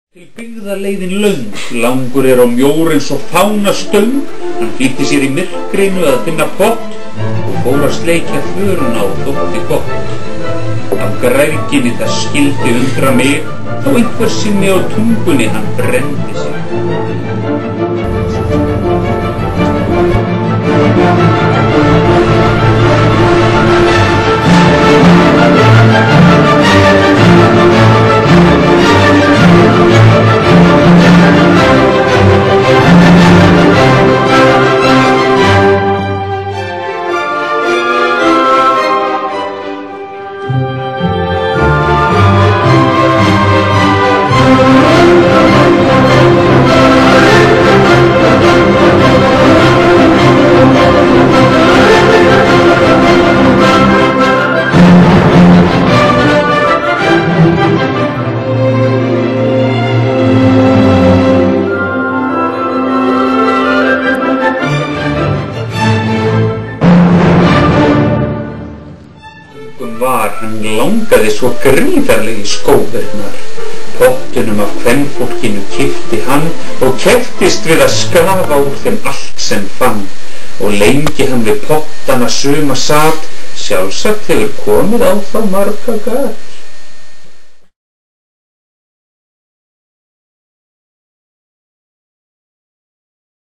Til byggðarleiðin löng, langur á mjór eins og fánastöng. Hann flýtti sér í myrkrinu að finna pott og fór að sleikja þöruna og þótti gott. Af græðginni það skildi undra mig, þó einhver sinni á tungunni hann brenndi sig. Hann langaði svo gríðarlega í skóvernar. Pottunum af kvenfólkinu kippti hann og kepptist við að skrafa úr þeim allt sem fann. Og lengi hann við pottana suma sat, sjálfsagt hefur komið á þá marga gat.